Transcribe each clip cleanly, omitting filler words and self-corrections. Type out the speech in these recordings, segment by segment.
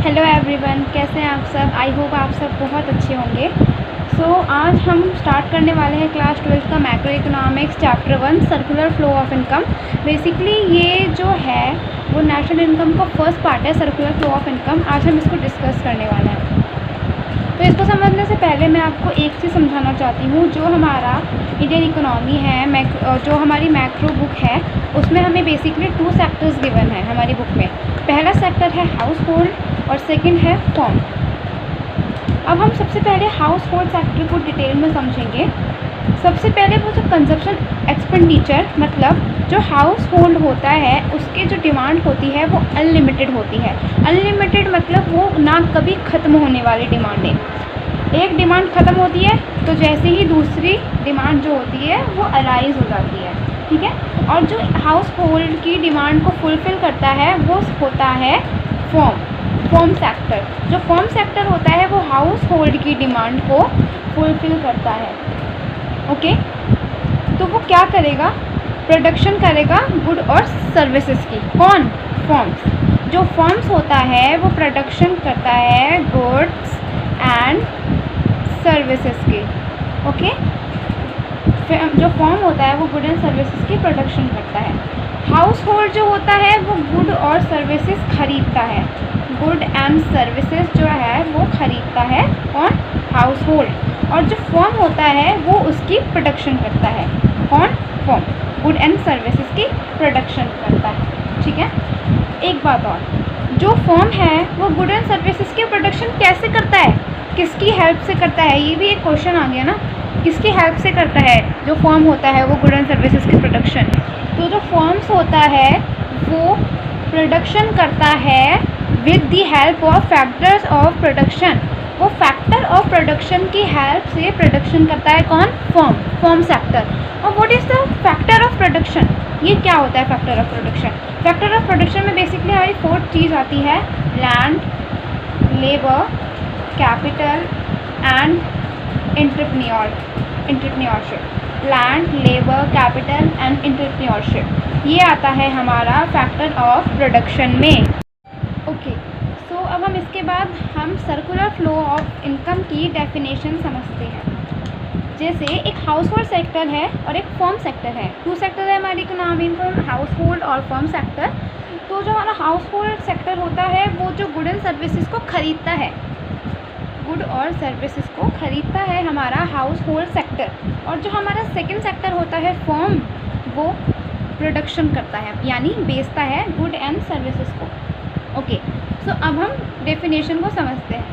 Hello everyone, कैसे हैं आप सब। आई होप आप सब बहुत अच्छे होंगे। आज हम स्टार्ट करने वाले हैं क्लास 12 का macro economics chapter 1 circular flow of income. Basically ये जो है वो नेशनल इनकम का फर्स्ट पार्ट है, सर्कुलर फ्लो ऑफ इनकम। आज हम इसको डिस्कस करने वाले हैं। तो इसको समझने से पहले मैं आपको एक चीज़ समझाना चाहती हूँ। जो हमारा इंडियन इकोनॉमी है, जो हमारी मैक्रो बुक है, उसमें हमें बेसिकली 2 सेक्टर्स गिवन है हमारी बुक में। पहला सेक्टर है हाउस होल्ड और सेकंड है फॉर्म। अब हम सबसे पहले हाउस होल्ड सेक्टर को डिटेल में समझेंगे। सबसे पहले वो जो कंजप्शन एक्सपेंडिचर, मतलब जो हाउस होल्ड होता है उसके जो डिमांड होती है वो अनलिमिटेड होती है। अनलिमिटेड मतलब वो ना कभी ख़त्म होने वाली डिमांड है। एक डिमांड ख़त्म होती है तो जैसे ही दूसरी डिमांड जो होती है वो अराइज हो जाती है, ठीक है। और जो हाउस होल्ड की डिमांड को फुलफ़िल करता है वो होता है फॉर्म सेक्टर। जो फॉर्म सेक्टर होता है वो हाउस होल्ड की डिमांड को फुलफ़िल करता है। ओके, तो वो क्या करेगा? प्रोडक्शन करेगा गुड और सर्विसेज की। कौन? फॉर्म्स। जो फॉर्म्स होता है वो प्रोडक्शन करता है गुड्स एंड सर्विसेज की। ओके, जो फॉर्म होता है वो गुड एंड सर्विसेज की प्रोडक्शन करता है। हाउस होल्ड जो होता है वो गुड और सर्विसेज खरीदता है। गुड एंड सर्विसेज जो है वो खरीदता है कौन? House hold. और जो फॉर्म होता है वो उसकी प्रोडक्शन करता है। कौन? फॉर्म गुड एंड सर्विसेज की प्रोडक्शन करता है, ठीक है। एक बात और, जो फॉर्म है वो गुड एंड सर्विसेज की प्रोडक्शन कैसे करता है? किसकी हेल्प से करता है? ये भी एक क्वेश्चन आ गया ना। किसकी हेल्प से करता है जो फॉर्म होता है वो गुड एंड सर्विसेज की प्रोडक्शन? तो जो फॉर्म्स होता है वो प्रोडक्शन करता है with the help of factors of production. वो फैक्टर ऑफ प्रोडक्शन की हेल्प से प्रोडक्शन करता है कौन? Form sector. और what is the factor of production? ये क्या होता है factor of production? Factor of production में बेसिकली हमारी 4 चीज़ आती है: land, labour, capital and entrepreneurship. Land, labour, capital and entrepreneurship, ये आता है हमारा फैक्टर ऑफ प्रोडक्शन में। ओके, सो अब हम इसके बाद हम सर्कुलर फ्लो ऑफ इनकम की डेफिनेशन समझते हैं। जैसे एक हाउस होल्ड सेक्टर है और एक फॉर्म सेक्टर है। 2 सेक्टर है हमारी इकोनॉमी में, हाउस होल्ड और फॉर्म सेक्टर। तो जो हमारा हाउस होल्ड सेक्टर होता है वो जो गुड एंड सर्विसेज को खरीदता है, गुड और सर्विसेज को खरीदता है हमारा हाउस होल्ड सेक्टर। और जो हमारा सेकंड सेक्टर होता है फॉर्म, वो प्रोडक्शन करता है, यानी बेचता है गुड एंड सर्विसेज को। ओके, सो अब हम डेफिनेशन को समझते हैं।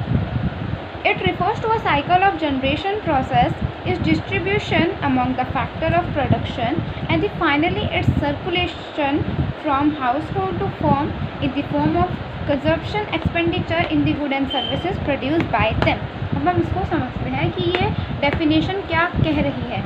It refers to a cycle of generation process, is distribution among the factor of production and finally its circulation from household to form in the form of consumption expenditure in the good and services produced by them. अब हम इसको समझते हैं कि ये definition क्या कह रही है।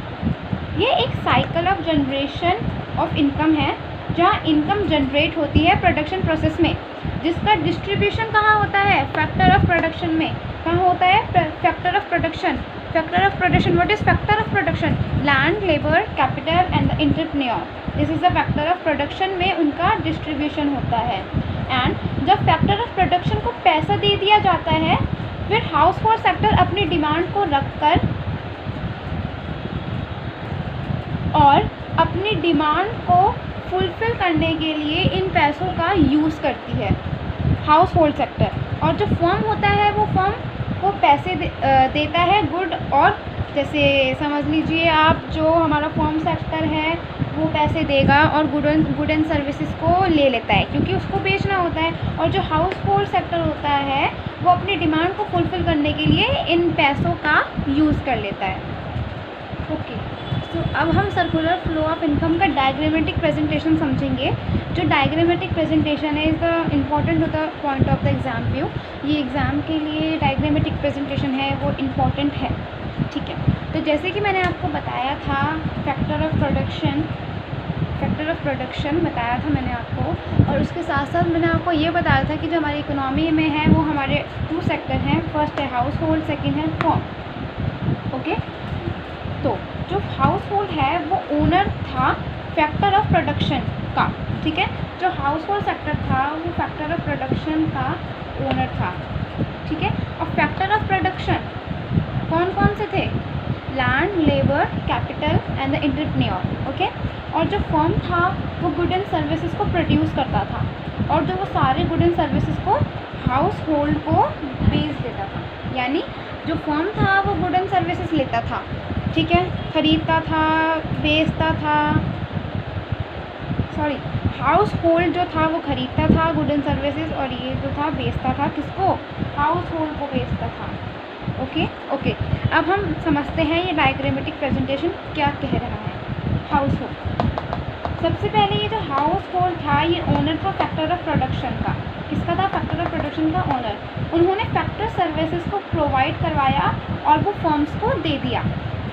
ये एक cycle of generation of income है जहाँ इनकम जनरेट होती है प्रोडक्शन प्रोसेस में, जिसका डिस्ट्रीब्यूशन कहाँ होता है? फैक्टर ऑफ प्रोडक्शन में। कहाँ होता है? Factor of production. Factor of production, what is factor of production? Land, labour, capital and the entrepreneur. This is the factor of production में उनका डिस्ट्रीब्यूशन होता है। एंड जब फैक्टर ऑफ प्रोडक्शन को पैसा दे दिया जाता है, फिर हाउस होल्ड सेक्टर अपनी डिमांड को रखकर और अपनी डिमांड को फुलफ़िल करने के लिए इन पैसों का यूज़ करती है हाउस होल्ड सेक्टर। और जो फॉर्म होता है वो फॉर्म को पैसे देता है गुड, और जैसे समझ लीजिए आप, जो हमारा फॉर्म सेक्टर है वो पैसे देगा और गुड एंड सर्विसेज को ले लेता है क्योंकि उसको बेचना होता है। और जो हाउस होल्ड सेक्टर होता है वो अपनी डिमांड को फुलफ़िल करने के लिए इन पैसों का यूज़ कर लेता है। ओके, तो अब हम सर्कुलर फ्लो ऑफ इनकम का डायग्रामेटिक प्रेजेंटेशन समझेंगे। जो डायग्रामेटिक प्रेजेंटेशन है is the important to the point of the exam view. ये एग्ज़ाम के लिए डायग्रामेटिक प्रेजेंटेशन है वो इम्पॉर्टेंट है, ठीक है। तो जैसे कि मैंने आपको बताया था फैक्टर ऑफ प्रोडक्शन बताया था मैंने आपको, और उसके साथ साथ मैंने आपको ये बताया था कि जो हमारी इकोनॉमी में है वो हमारे 2 सेक्टर हैं। फर्स्ट है हाउस होल्ड, सेकेंड है फॉर्म। ओके, तो जो हाउस होल्ड है वो ओनर था फैक्टर ऑफ प्रोडक्शन का, ठीक है। जो हाउस होल्ड सेक्टर था वो फैक्टर ऑफ प्रोडक्शन का ओनर था, ठीक है। और फैक्टर ऑफ प्रोडक्शन कौन कौन से थे? Land, labour, capital and the entrepreneur, okay. और जो फर्म था वो गुड एंड सर्विसेज को प्रोड्यूस करता था, और जो वो सारे गुड एंड सर्विसेज को हाउस होल्ड को बेच देता था। यानी जो फर्म था वो गुड एंड सर्विसेज लेता था, ठीक है, खरीदता था, बेचता था, सॉरी, हाउस होल्ड जो था वो खरीदता था गुड एंड सर्विसेज, और ये जो था बेचता था किसको? हाउस होल्ड को बेचता था, ओके ओके। अब हम समझते हैं ये डायग्रामेटिक प्रेजेंटेशन क्या कह रहा है। हाउस होल्ड, सबसे पहले ये जो हाउस होल्ड था ये ओनर था फैक्टर ऑफ प्रोडक्शन का। किसका था? फैक्टर ऑफ प्रोडक्शन का ओनर। उन्होंने फैक्टर सर्विसेज को प्रोवाइड करवाया और वो फर्म्स को दे दिया।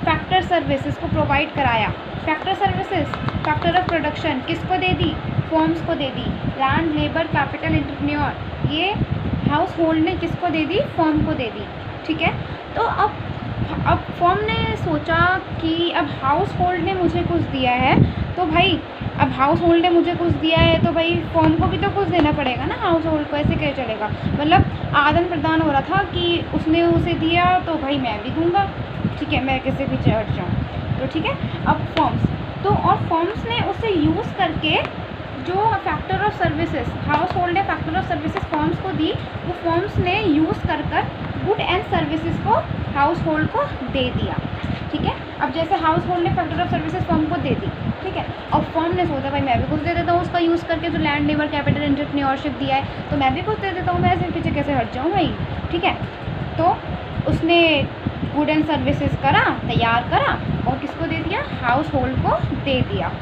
फैक्टर सर्विसेज को प्रोवाइड कराया, factor services, factor of production किसको दे दी? फर्म्स को दे दी। लैंड, लेबर, कैपिटल, एंटरप्रेन्योर ये हाउस होल्ड ने किसको दे दी? फर्म को दे दी, ठीक है। तो अब फर्म ने सोचा कि अब हाउस होल्ड ने मुझे कुछ दिया है, तो भाई अब हाउस होल्ड ने मुझे कुछ दिया है तो भाई फर्म को भी तो कुछ देना पड़ेगा ना हाउस होल्ड को, ऐसे क्या चलेगा? मतलब आदान प्रदान हो रहा था कि उसने उसे दिया तो भाई मैं भी दूंगा, ठीक है, मैं किसी पीछे हट जाऊँ, तो ठीक है। अब फर्म्स तो, और फर्म्स ने उसे यूज़ करके जो factor of services house hold ने फैक्टर ऑफ सर्विसेज फर्म्स को दी, वो फर्म्स ने यूज़ कर गुड एंड सर्विसेज को हाउस होल्ड को दे दिया, ठीक है। अब जैसे हाउस होल्ड ने फैक्टर ऑफ सर्विसेज फर्म को दे दी, ठीक है, और फर्म ने सोचा भाई मैं भी कुछ दे देता हूँ उसका यूज़ करके, जो लैंड, लेबर, कैपिटल, एंटरप्रेन्योरशिप दिया है तो मैं भी कुछ दे देता हूँ, मैं ऐसे पीछे कैसे हट जाऊँ भाई, ठीक है। तो उसने गुड एंड सर्विसेज करा, तैयार करा और किसको दे दिया? हाउस होल्ड को दे दिया,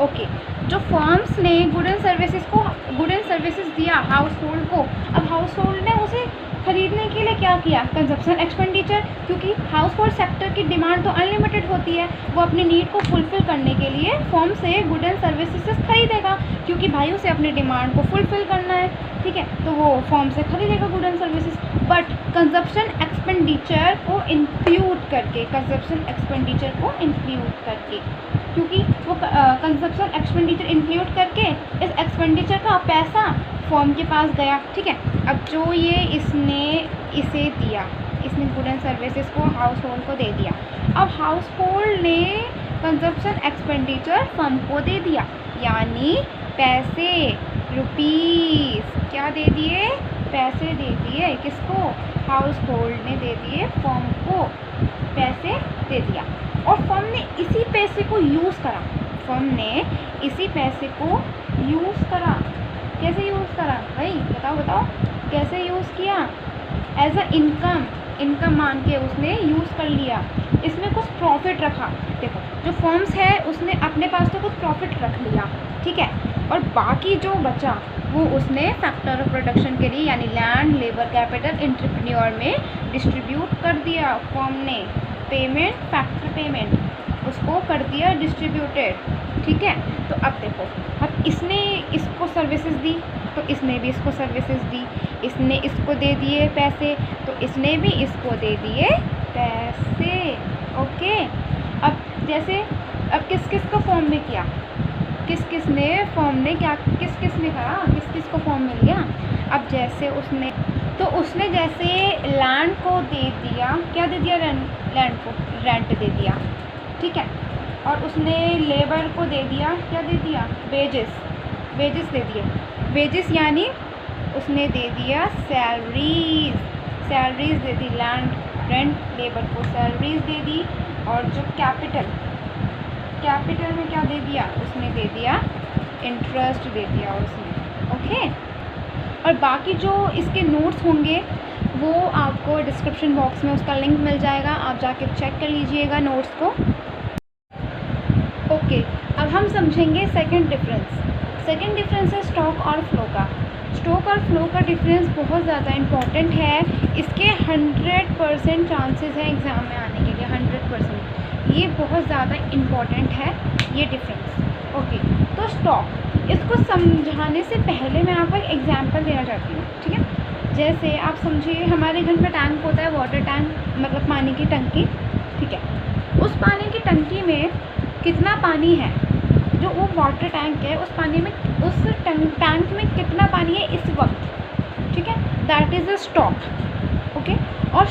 ओके। जो फर्म्स ने गुड एंड सर्विसेज दिया हाउस होल्ड को, अब हाउस होल्ड ने उसे खरीदने के लिए क्या किया? कंजप्शन एक्सपेंडिचर, क्योंकि हाउस होल्ड सेक्टर की डिमांड तो अनलिमिटेड होती है, वो अपनी नीड को फुलफ़िल करने के लिए फर्म से गुड एंड सर्विसेज खरीदेगा, क्योंकि भाई उसे अपनी डिमांड को फुलफ़िल करना है, ठीक है, तो वो फर्म से खरीदेगा good and services. But consumption expenditure को इंक्लूड करके, क्योंकि वो कंजप्शन एक्सपेंडिचर इंक्लूड करके इस एक्सपेंडिचर का पैसा फर्म के पास गया, ठीक है। अब जो ये इसने इसे दिया, इसने गुड एंड सर्विसेज को हाउस होल्ड को दे दिया, अब हाउस होल्ड ने कंजप्शन एक्सपेंडिचर फर्म को दे दिया, यानी पैसे, रुपीस क्या दे दिए? पैसे दे दिए, किसको? हाउस होल्ड ने दे दिए फर्म को, पैसे दे दिया, और फर्म ने इसी पैसे को यूज़ करा, कैसे यूज़ करा भाई? बताओ कैसे यूज़ किया? एज अ इनकम मान के उसने यूज़ कर लिया, इसमें कुछ प्रॉफिट रखा। देखो जो फर्म्स है उसने अपने पास तो कुछ प्रॉफिट रख लिया, ठीक है, और बाकी जो बचा वो उसने फैक्टर ऑफ प्रोडक्शन के लिए यानी लैंड, लेबर, कैपिटल, एंटरप्रेन्योर में डिस्ट्रीब्यूट कर दिया। फर्म ने फैक्टर पेमेंट उसको कर दिया डिस्ट्रीब्यूटेड, ठीक है। तो अब देखो, अब इसने इसको सर्विसेज दी तो इसने भी इसको सर्विसेज दी, इसने इसको दे दिए पैसे तो इसने भी इसको दे दिए पैसे, ओके। अब जैसे अब किस को फॉर्म में किया, किस किसने करा, किस को फॉर्म में लिया। अब जैसे उसने जैसे लैंड को दे दिया, क्या दे दिया? लैंड को रेंट दे दिया, ठीक है, और उसने लेबर को दे दिया, क्या दे दिया? वेजेस दे दिए। वेजेस यानी उसने दे दिया सैलरीज दे दी, लैंड रेंट, लेबर को सैलरीज दे दी, और जो कैपिटल में क्या दे दिया? उसने दे दिया इंटरेस्ट दे दिया उसने, ओके। और बाकी जो इसके नोट्स होंगे वो आपको डिस्क्रिप्शन बॉक्स में उसका लिंक मिल जाएगा, आप जाके चेक कर लीजिएगा नोट्स को, ओके। अब हम समझेंगे सेकंड डिफरेंस है स्टॉक और फ्लो का। स्टॉक और फ्लो का डिफरेंस बहुत ज़्यादा इम्पॉर्टेंट है, इसके 100% चांसेस हैं एग्ज़ाम में आने के लिए, 100%, ये बहुत ज़्यादा इम्पॉर्टेंट है ये डिफरेंस, ओके। तो स्टॉक, इसको समझाने से पहले मैं आपको एक एग्जांपल देना चाहती हूँ, ठीक है। जैसे आप समझिए हमारे घर में टैंक होता है, वाटर टैंक, मतलब पानी की टंकी, ठीक है। उस पानी की टंकी में कितना पानी है, जो वो वाटर टैंक है उस टैंक में कितना पानी है इस वक्त, ठीक है। That is a stock, okay. और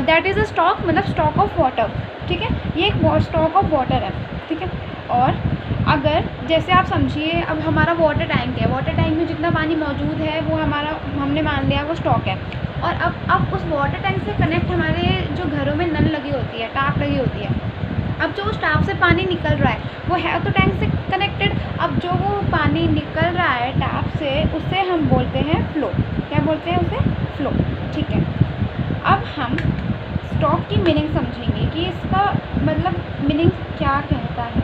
दैट इज़ अ स्टॉक मतलब स्टॉक ऑफ वाटर, ठीक है, ये एक स्टॉक ऑफ वाटर है, ठीक है। और अगर जैसे आप समझिए अब हमारा वाटर टैंक है, वाटर टैंक में जितना पानी मौजूद है वो हमारा, हमने मान लिया वो स्टॉक है। और अब उस वाटर टैंक से कनेक्ट हमारे जो घरों में नल लगी होती है, टैप लगी होती है, अब जो उस टैप से पानी निकल रहा है वो है तो टैंक से कनेक्टेड। अब जो वो पानी निकल रहा है टैप से उसे हम बोलते हैं फ्लो। क्या बोलते हैं उसे? फ्लो, ठीक है। अब हम स्टॉक की मीनिंग समझेंगे कि इसका मतलब मीनिंग क्या कहता है,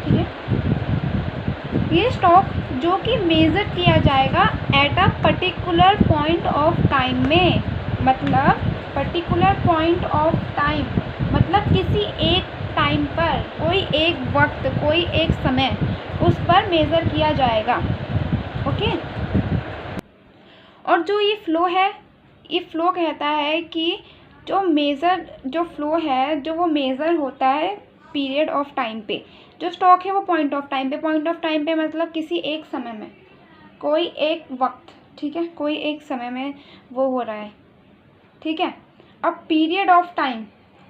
ठीक है। ये स्टॉक जो कि मेज़र किया जाएगा at a particular point of time में, मतलब पर्टिकुलर पॉइंट ऑफ टाइम मतलब किसी एक टाइम पर, कोई एक वक्त, कोई एक समय उस पर मेज़र किया जाएगा, ओके। और जो ये फ़्लो है, ये फ़्लो कहता है कि जो फ़्लो है जो वो मेज़र होता है पीरियड ऑफ टाइम पे। जो स्टॉक है वो पॉइंट ऑफ टाइम पे, पॉइंट ऑफ टाइम पे मतलब किसी एक समय में, कोई एक वक्त, ठीक है, कोई एक समय में वो हो रहा है, ठीक है। अब period of time,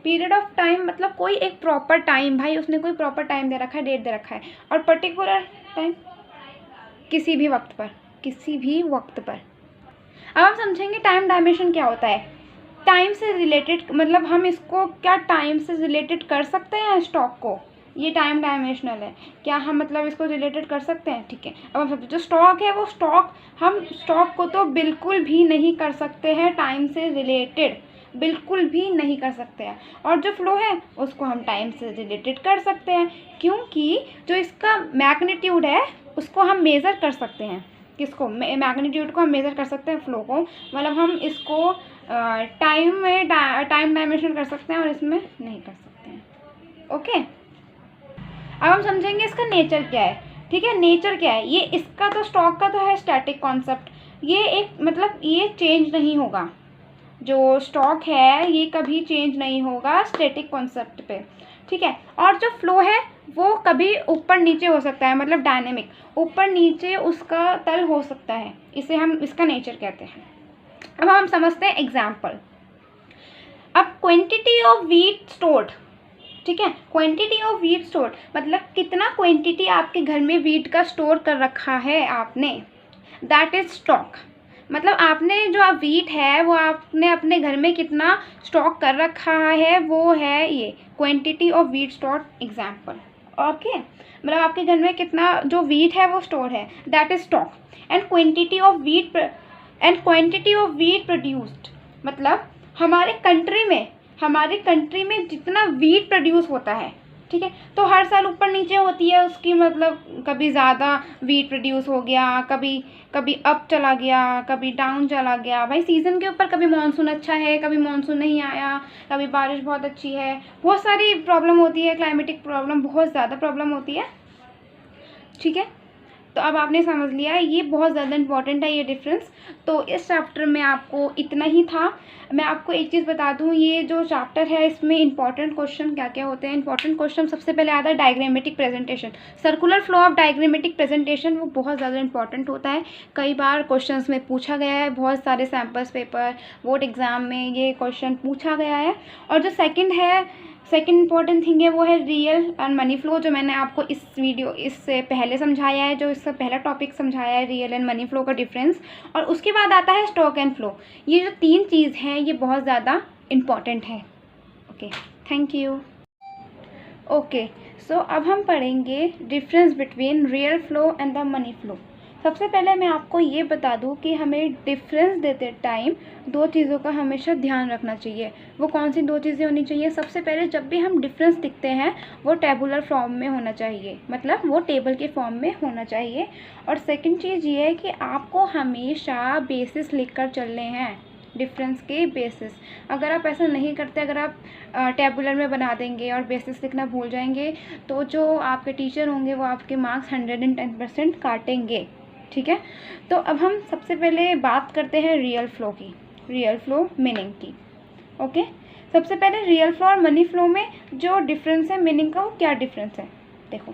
period of time मतलब कोई एक प्रॉपर टाइम, भाई उसने कोई प्रॉपर टाइम दे रखा है, डेट दे रखा है। और पर्टिकुलर टाइम किसी भी वक्त पर, किसी भी वक्त पर। अब हम समझेंगे टाइम डायमेंशन क्या होता है। टाइम से रिलेटेड मतलब हम इसको क्या टाइम से रिलेटेड कर सकते हैं स्टॉक को, ये टाइम डायमेंशनल है, क्या हम मतलब इसको रिलेटेड कर सकते हैं, ठीक है। अब हम जो स्टॉक है वो स्टॉक, हम स्टॉक को तो बिल्कुल भी नहीं कर सकते हैं टाइम से रिलेटेड, बिल्कुल भी नहीं कर सकते हैं। और जो फ्लो है उसको हम टाइम से रिलेटेड कर सकते हैं, क्योंकि जो इसका मैग्नीट्यूड है उसको हम मेज़र कर सकते हैं। किसको? मैग्नीट्यूड को हम मेज़र कर सकते हैं, फ्लो को, मतलब हम इसको टाइम में टाइम डायमेंशन कर सकते हैं और इसमें नहीं कर सकते हैं, ओके। अब हम समझेंगे इसका नेचर क्या है, ठीक है। नेचर क्या है, ये इसका तो स्टॉक का तो है स्टैटिक कॉन्सेप्ट, ये एक मतलब ये चेंज नहीं होगा, जो स्टॉक है ये कभी चेंज नहीं होगा स्टैटिक कॉन्सेप्ट पे, ठीक है। और जो फ्लो है वो कभी ऊपर नीचे हो सकता है, मतलब डायनेमिक, ऊपर नीचे उसका तल हो सकता है, इसे हम इसका नेचर कहते हैं। अब हम समझते हैं एग्जाम्पल। अब क्वांटिटी ऑफ व्हीट स्टोर्ड, ठीक है, क्वांटिटी ऑफ व्हीट स्टोर्ड मतलब कितना क्वांटिटी आपके घर में व्हीट का स्टोर कर रखा है आपने, दैट इज स्टॉक। मतलब आपने जो आप व्हीट है वो आपने अपने घर में कितना स्टॉक कर रखा है वो है ये quantity of wheat store example, okay. मतलब आपके घर में कितना जो व्हीट है वो स्टोर है, that is stock. And quantity of wheat produced मतलब हमारे कंट्री में जितना व्हीट प्रोड्यूस होता है, ठीक है, तो हर साल ऊपर नीचे होती है उसकी, मतलब कभी ज़्यादा व्हीट प्रोड्यूस हो गया, कभी अप चला गया, कभी डाउन चला गया, भाई सीज़न के ऊपर, कभी मानसून अच्छा है, कभी मानसून नहीं आया, कभी बारिश बहुत अच्छी है, बहुत सारी प्रॉब्लम होती है, क्लाइमेटिक प्रॉब्लम, बहुत ज़्यादा प्रॉब्लम होती है, ठीक है। तो अब आपने समझ लिया है, ये बहुत ज़्यादा इंपॉर्टेंट है ये डिफरेंस। तो इस चैप्टर में आपको इतना ही था। मैं आपको एक चीज़ बता दूं, ये जो चैप्टर है इसमें इंपॉर्टेंट क्वेश्चन क्या क्या होते हैं। इंपॉर्टेंट क्वेश्चन सबसे पहले आता है diagrammatic presentation, circular flow of diagrammatic presentation, वो बहुत ज़्यादा इंपॉर्टेंट होता है, कई बार क्वेश्चन में पूछा गया है, बहुत सारे सैम्पल्स पेपर बोर्ड एग्ज़ाम में ये क्वेश्चन पूछा गया है। और जो सेकंड इंपॉर्टेंट थिंग है वो है रियल एंड मनी फ्लो, जो मैंने आपको इससे पहले समझाया है, जो इसका पहला टॉपिक समझाया है रियल एंड मनी फ्लो का डिफरेंस। और उसके बाद आता है स्टॉक एंड फ्लो। ये जो 3 चीज़ हैं ये बहुत ज़्यादा इम्पॉर्टेंट है, okay. Thank you. Okay, so अब हम पढ़ेंगे difference between real flow and the money flow. सबसे पहले मैं आपको ये बता दूं कि हमें डिफरेंस देते टाइम 2 चीज़ों का हमेशा ध्यान रखना चाहिए। वो कौन सी 2 चीज़ें होनी चाहिए? सबसे पहले जब भी हम डिफरेंस दिखते हैं वो टेबुलर फॉर्म में होना चाहिए, मतलब वो टेबल के फॉर्म में होना चाहिए। और सेकंड चीज़ ये है कि आपको हमेशा बेसिस लिख कर चलने हैं, डिफरेंस के बेसिस। अगर आप ऐसा नहीं करते, अगर आप टेबुलर में बना देंगे और बेसिस लिखना भूल जाएंगे तो जो आपके टीचर होंगे वो आपके मार्क्स 110% काटेंगे, ठीक है। तो अब हम सबसे पहले बात करते हैं रियल फ्लो की, रियल फ्लो मीनिंग की, ओके। सबसे पहले रियल फ्लो और मनी फ्लो में जो डिफरेंस है मीनिंग का, वो क्या डिफरेंस है देखो।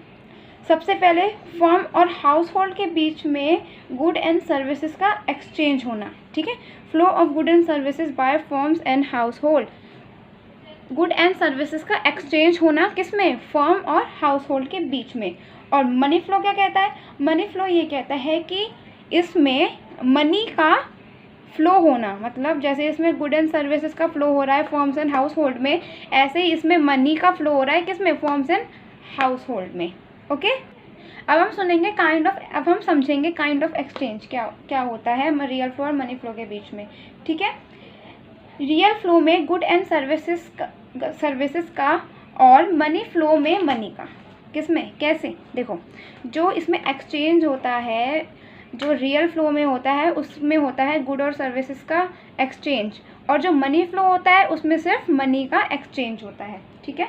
सबसे पहले फर्म और हाउस होल्ड के बीच में गुड एंड सर्विसेज का एक्सचेंज होना, ठीक है। Flow of good and services by firms and house hold, good and services का एक्सचेंज होना किस में, फर्म और हाउस होल्ड के बीच में। और मनी फ्लो क्या कहता है, मनी फ्लो ये कहता है कि इसमें मनी का फ्लो होना, मतलब जैसे इसमें गुड एंड सर्विसेज का फ्लो हो रहा है फर्म्स एंड हाउस होल्ड में, ऐसे ही इसमें मनी का फ्लो हो रहा है किसमें, फर्म्स एंड हाउस होल्ड में। ओके, अब हम सुनेंगे अब हम समझेंगे काइंड ऑफ एक्सचेंज क्या क्या होता है रियल फ्लो और मनी फ्लो के बीच में, ठीक है। रियल फ्लो में गुड एंड सर्विसेज का और मनी फ्लो में मनी का, किसमें कैसे, देखो जो इसमें एक्सचेंज होता है, जो रियल फ्लो में होता है उसमें होता है गुड और सर्विसेज का एक्सचेंज, और जो मनी फ्लो होता है उसमें सिर्फ मनी का एक्सचेंज होता है, ठीक है।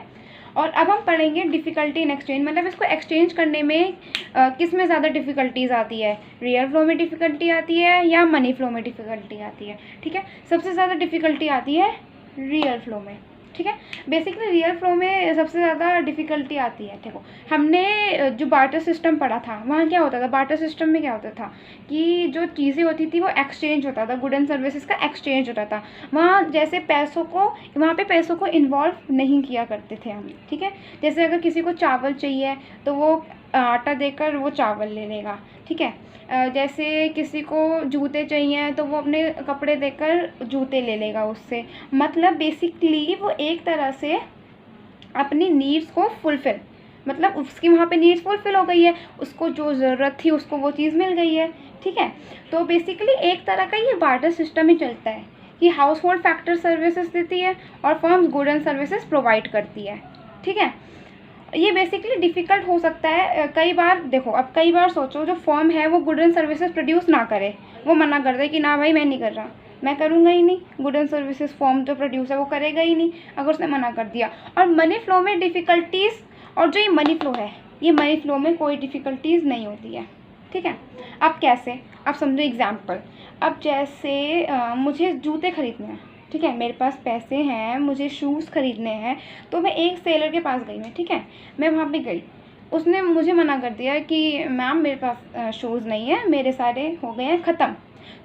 और अब हम पढ़ेंगे डिफ़िकल्टी इन एक्सचेंज, मतलब इसको एक्सचेंज करने में किस में ज़्यादा डिफ़िकल्टीज आती है, रियल फ्लो में डिफ़िकल्टी आती है या मनी फ्लो में डिफ़िकल्टी आती है, ठीक है। सबसे ज़्यादा डिफ़िकल्टी आती है रियल फ्लो में, ठीक है। बेसिकली रियल फ्लो में सबसे ज़्यादा डिफ़िकल्टी आती है। देखो हमने जो बार्टर सिस्टम पढ़ा था वहाँ क्या होता था, बार्टर सिस्टम में क्या होता था कि जो चीज़ें होती थी वो एक्सचेंज होता था, गुड एंड सर्विसेज का एक्सचेंज होता था। वहाँ जैसे वहाँ पे पैसों को इन्वॉल्व नहीं किया करते थे हम, ठीक है। जैसे अगर किसी को चावल चाहिए तो वो आटा देकर वो चावल ले लेगा, ठीक है। जैसे किसी को जूते चाहिए तो वो अपने कपड़े देकर जूते ले लेगा उससे, मतलब बेसिकली वो एक तरह से अपनी नीड्स को फुलफ़िल, मतलब उसकी वहाँ पे नीड्स फुलफ़िल हो गई है, उसको जो ज़रूरत थी उसको वो चीज़ मिल गई है, ठीक है। तो बेसिकली एक तरह का ये बार्टर सिस्टम ही चलता है कि हाउस होल्ड फैक्टर सर्विसेज देती है और firms good and services provide करती है, ठीक है। ये बेसिकली डिफ़िकल्ट हो सकता है कई बार। देखो अब कई बार सोचो जो फर्म है वो गुड एंड सर्विसेज प्रोड्यूस ना करे, वो मना कर दे कि ना भाई मैं नहीं कर रहा, मैं करूँगा ही नहीं, गुड एंड सर्विसेज फर्म जो प्रोड्यूस है वो करेगा ही नहीं, अगर उसने मना कर दिया। और मनी फ्लो में डिफ़िकल्टीज़, और जो ये मनी फ्लो है ये मनी फ्लो में कोई डिफ़िकल्टीज़ नहीं होती है, ठीक है। अब कैसे, अब समझो एग्जाम्पल, अब जैसे मुझे जूते खरीदने हैं, ठीक है, मेरे पास पैसे हैं, मुझे शूज़ ख़रीदने हैं, तो मैं एक सेलर के पास गई मैं, ठीक है, मैं वहाँ पे गई, उसने मुझे मना कर दिया कि मैम मेरे पास शूज़ नहीं है, मेरे सारे हो गए हैं ख़त्म।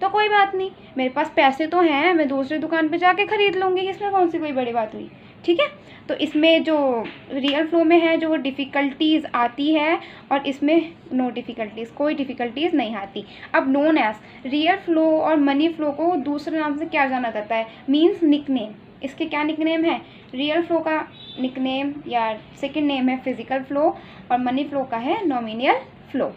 तो कोई बात नहीं, मेरे पास पैसे तो हैं, मैं दूसरी दुकान पे जाके ख़रीद लूँगी, इसमें कौन सी कोई बड़ी बात हुई, ठीक है। तो इसमें जो रियल फ्लो में है जो डिफ़िकल्टीज़ आती है और इसमें नो डिफ़िकल्टीज़, कोई डिफ़िकल्टीज़ नहीं आती। अब नोन एज रियल फ्लो और मनी फ्लो को दूसरे नाम से क्या जाना जाता है, मीन्स निकनेम। इसके क्या निकनेम है, रियल फ्लो का निकनेम या सेकंड नेम है फिज़िकल फ्लो और मनी फ्लो का है नॉमिनल फ्लो।